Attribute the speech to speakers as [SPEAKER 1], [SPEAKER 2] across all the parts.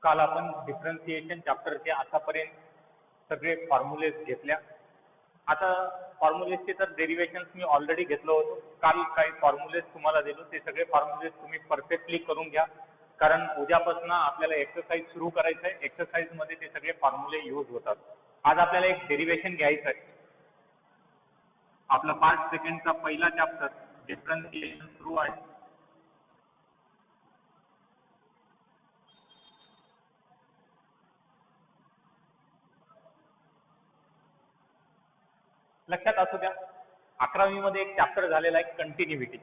[SPEAKER 1] काल आपण डिफरन्शिएशन चॅप्टरचे आतापर्यंत सगळे फॉर्म्युलेज घेतल्या. आता फॉर्म्युलेजचे तर डेरिव्हेशन्स मी ऑलरेडी घेतलं होतं. काल काही फॉर्म्युलेज तुम्हाला दिलो, ते सगळे फॉर्म्युलेज तुम्ही परफेक्टली करून घ्या, कारण उद्यापासून आपल्याला एक्सरसाइज सुरू करायचं आहे. एक्सरसाइजमध्ये ते सगळे फॉर्म्युले यूज होतात. आज आपल्याला एक डेरिव्हेशन घ्यायचं आहे. आपला पार्ट सेकंडचा पहिला चॅप्टर डिफरन्शिएशन सुरू आहे. लक्षात असू द्या, 11वी मध्ये एक चॅप्टर झालेला आहे कंटिन्युइटी.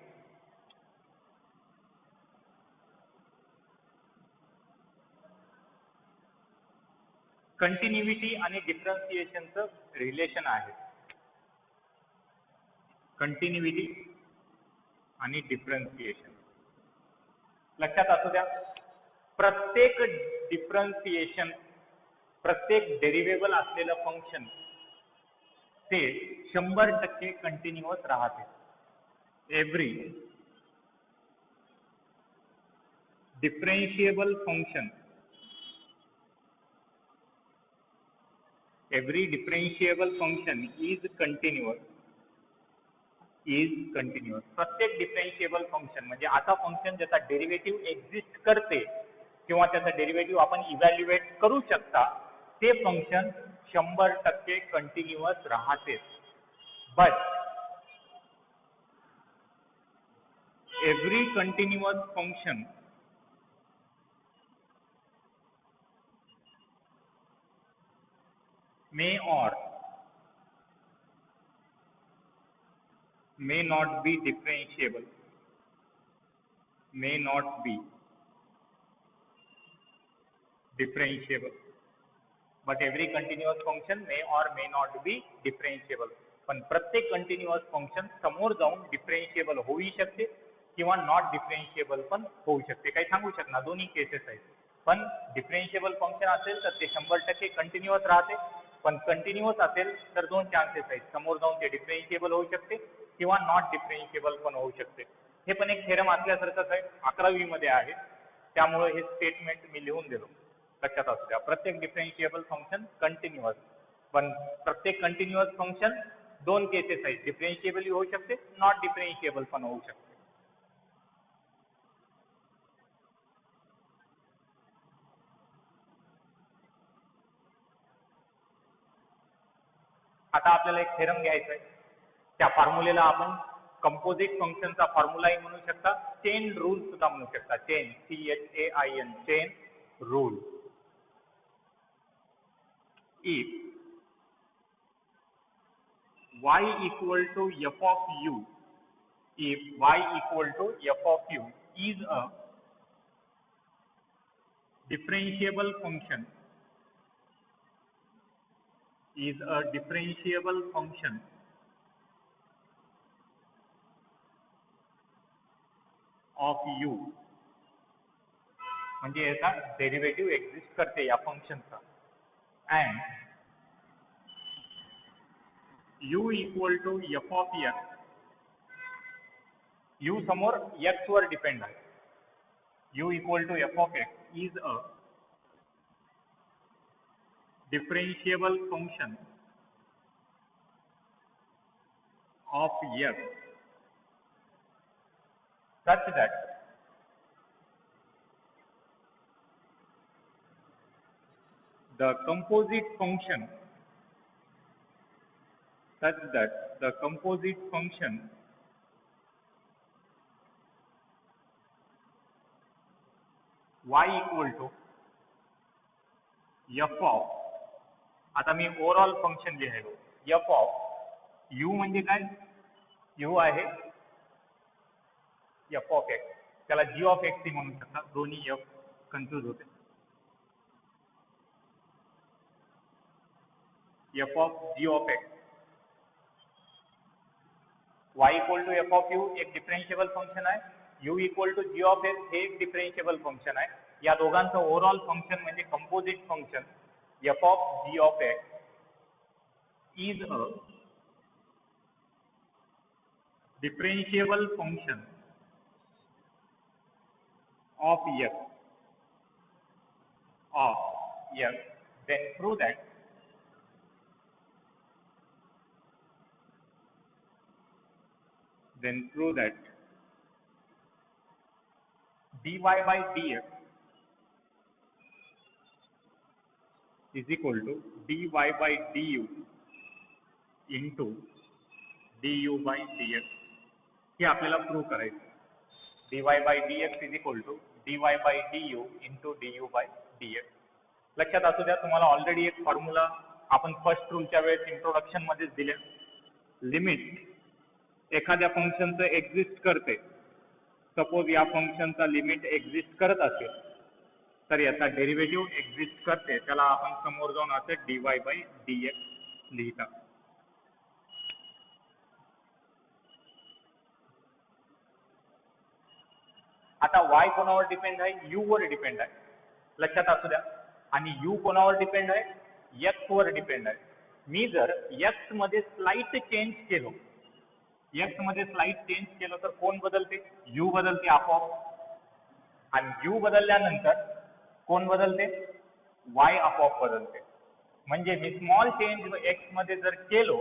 [SPEAKER 1] कंटिन्युइटी आणि डिफरन्शिएशनचं रिलेशन आहे. कंटिन्युइटी आणि डिफरन्शिएशन लक्षात असू द्या. प्रत्येक डिफरन्शिएशन, प्रत्येक डेरिव्हेबल असलेलं फंक्शन ते 100% कंटिन्युअस राहते. Every differentiable function, every differentiable function is continuous. प्रत्येक डिफरेन्शिएबल फंक्शन म्हणजे आता फंक्शन ज्याचा डेरिव्हेटिव्ह एक्झिस्ट करते किंवा त्याचा डेरिव्हेटिव्ह आपण इव्हॅल्युएट करू शकता, ते फंक्शन 100% कंटिन्युअस राहते. But every continuous function may or may not be differentiable. May not be differentiable. But every continuous function may or may not be differentiable. पण प्रत्येक कंटिन्युअस फंक्शन समोर जाऊन डिफरेन्शिएबल होऊ शकते किंवा नॉट डिफरेन्शिएबल पण होऊ शकते. काही सांगू शकणार, दोन्ही केसेस आहेत. पण डिफरेन्शिएबल फंक्शन असेल तर ते 100% कंटिन्युअस राहते. पण कंटिन्युअस असेल तर दोन चान्सेस आहेत, समोर जाऊन ते डिफरेन्शिएबल होऊ शकते किंवा नॉट डिफरेन्शिएबल पण होऊ शकते. हे पण एक थेरम असल्यासारखंच आहे, 11वी मध्ये आहे, त्यामुळे हे स्टेटमेंट मी लिहून दिलो. लक्षात असू द्या, प्रत्येक डिफरेन्शिएबल फंक्शन कंटिन्युअस, पण प्रत्येक कंटिन्युअस फंक्शन दोन केसेस आहेत, डिफरेन्शिएबल होऊ शकते, नॉट डिफरेन्शिएबल पण होऊ शकते. आता आपल्याला एक थेरम घ्यायचा आहे. त्या फॉर्म्युलेला आपण कंपोजिट फंक्शनचा फॉर्म्युलाही म्हणू शकता, चेन रूल सुद्धा म्हणू शकता. Chain, CHAIN, chain rule. If y equal to f of u, if y equal to f of u is a differentiable function, is a differentiable function of u, म्हणजे याचा derivative exist करते या फंक्शनचा, and u equal to f of x, u समोर x वर depend आहे, u equal to f of x is a differentiable function of f such that the composite function y equal to f of, आता मी overall function लिहिलो, f of u म्हणजे काय, u आहे f of x, त्याला g of x ही म्हणू शकता, दोन्ही f कन्फ्यूज होते. f of g of x, y equal to f of u एक डिफरेन्शिएबल फंक्शन आहे, u equal to g of x हे एक डिफरेन्शिएबल फंक्शन आहे. या दोघांचं ओव्हरऑल फंक्शन म्हणजे composite function f of g of x is a differentiable function of f of f, then prove that dy by dx is equal to dy by du into du by dx. हे आपल्याला prove करायचं. dy by dx is equal to dy by du into du by dx. लक्षात असू द्या, तुम्हाला already एक formula आपण first रूलच्या वेळेस इंट्रोडक्शन मध्येच दिले. लिमिट एखाद्या फंक्शनचं एक्झिस्ट करते. सपोज या फंक्शनचा लिमिट एक्झिस्ट करत असेल तर याचा डेरिव्हेटिव्ह एक्झिस्ट करते, त्याला आपण समोर जाऊन असं dy by dx लिहितात. आता y कोणावर डिपेंड आहे? u वर डिपेंड आहे. लक्षात असू द्या. आणि u कोणावर डिपेंड आहे? x वर डिपेंड आहे. मी जर x मध्ये स्लाइट चेंज केलो, x मध्ये स्लाइट चेंज केलं तर कोण बदलते? u बदलते आपोआप. आणि u बदलल्यानंतर कोण बदलते? y आपोआप बदलते. म्हणजे मी स्मॉल चेंज x मध्ये जर केलो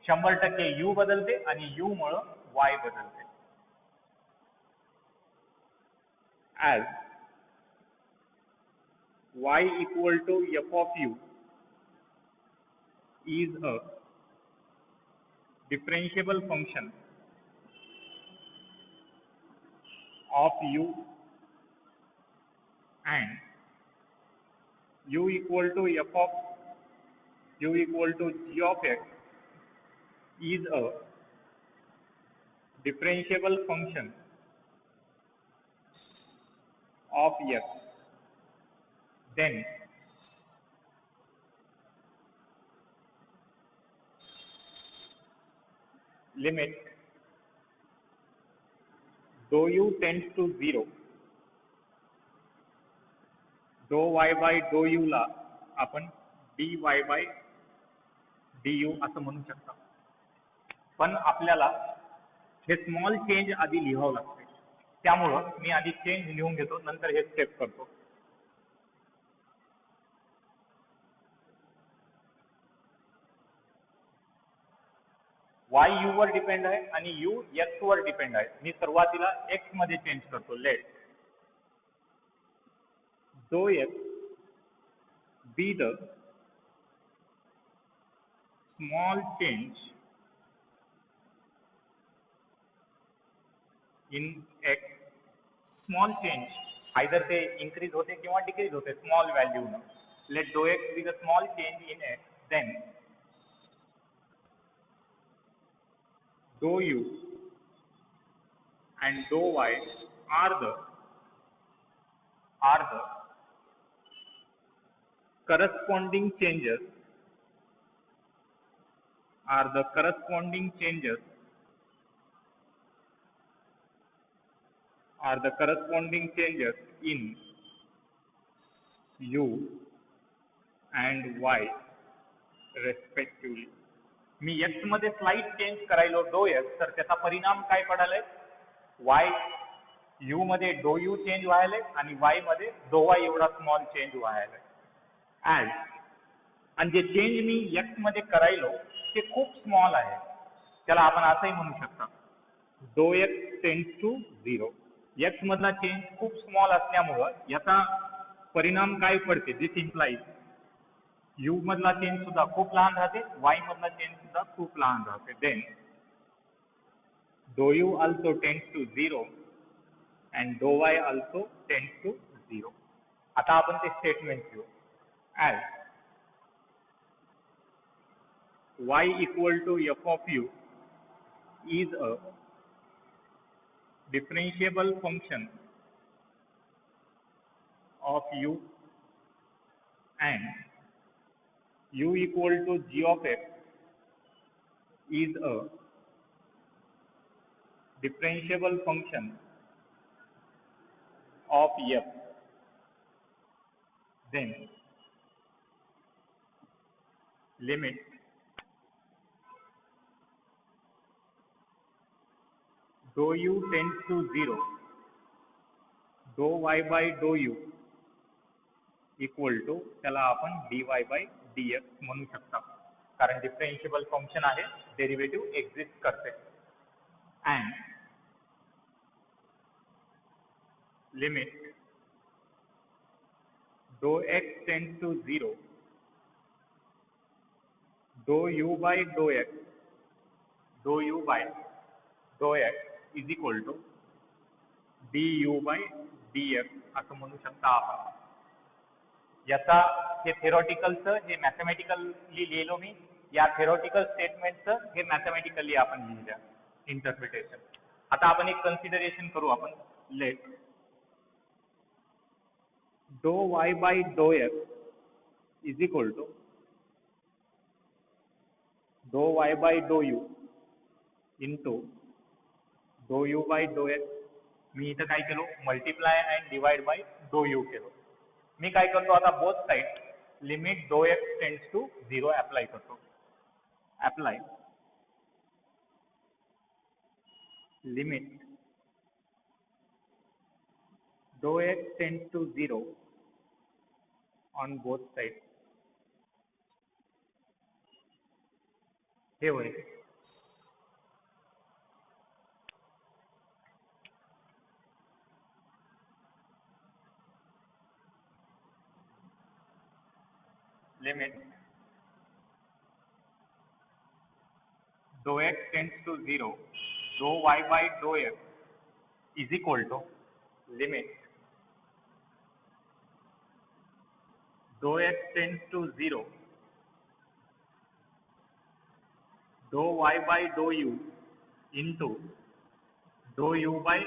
[SPEAKER 1] 100% u बदलते आणि u मुळे y बदलते. As y equal to f of u is a differentiable function of u and u equal to g of x is a differentiable function of f, then limit dou u tends to 0, dou y by dou u ला आपण dy by du असं म्हणू शकता. पण आपल्याला हे small change आधी लिहावं लागते. त्यामुळं मी आधी चेंज लिहून घेतो, नंतर हे स्टेप करतो. y u वर डिपेंड आहे आणि u x वर डिपेंड आहे. मी सुरुवातीला x मध्ये चेंज करतो. Let dou x be the small change in x. Small change either ते इन्क्रीज होते किंवा डिक्रीज होते स्मॉल व्हॅल्यू न. Let dou x be the small change in x, then dou u and dou y are the corresponding changes in u and y respectively. Me x मध्ये slight change करायलो dou x, तर त्याचा परिणाम काय पडालाय? y u मध्ये dou u change व्हायलाय आणि y मध्ये dou y एवढा small change व्हायलाय. As आणि जे चेंज मी x मध्ये करायलो ते खूप स्मॉल आहे, त्याला आपण असंही म्हणू शकता dou x tends to 0. x मधला चेंज खूप स्मॉल असल्यामुळं याचा परिणाम काय पडते? दिस इम्प्लाइज u मधला चेंज सुद्धा खूप लहान राहते, y मधला चेंज सुद्धा खूप लहान राहते. Then dou u also tends to 0 and dou y also tends to 0. आता आपण ते स्टेटमेंट घेऊ. As y equal to f of u is a differentiable function of u and u equal to g of x is a differentiable function of f, then limit dou u tends to 0, dou y by dou u equal to त्याला आपण dy by dx म्हणू शकता, कारण differentiable function आहे, derivative exist करते. And limit dou x tends to 0, dou u by dou x, dou u by dou x is equal to du by dx असं म्हणू शकता आपण. याचा हे थेरॉटिकलचं हे मॅथमॅटिकली लिहिलो मी, या थेरॉटिकल स्टेटमेंटचं हे मॅथमॅटिकली आपण लिहिलं इंटरप्रिटेशन. आता आपण एक कन्सिडरेशन करू आपण. Let dou y by dou x is equal to dou y by dou u into dou u by dou x. मी इथं काय केलो, multiply and divide by dou u केलो. मी काय करतो आता, both side limit dou x tends to 0 apply करतो. Apply limit dou x tends to 0 on both side. हे होईल limit dou x tends to 0, dou y by dou x is equal to limit dou x tends to 0, dou y by dou u into dou u by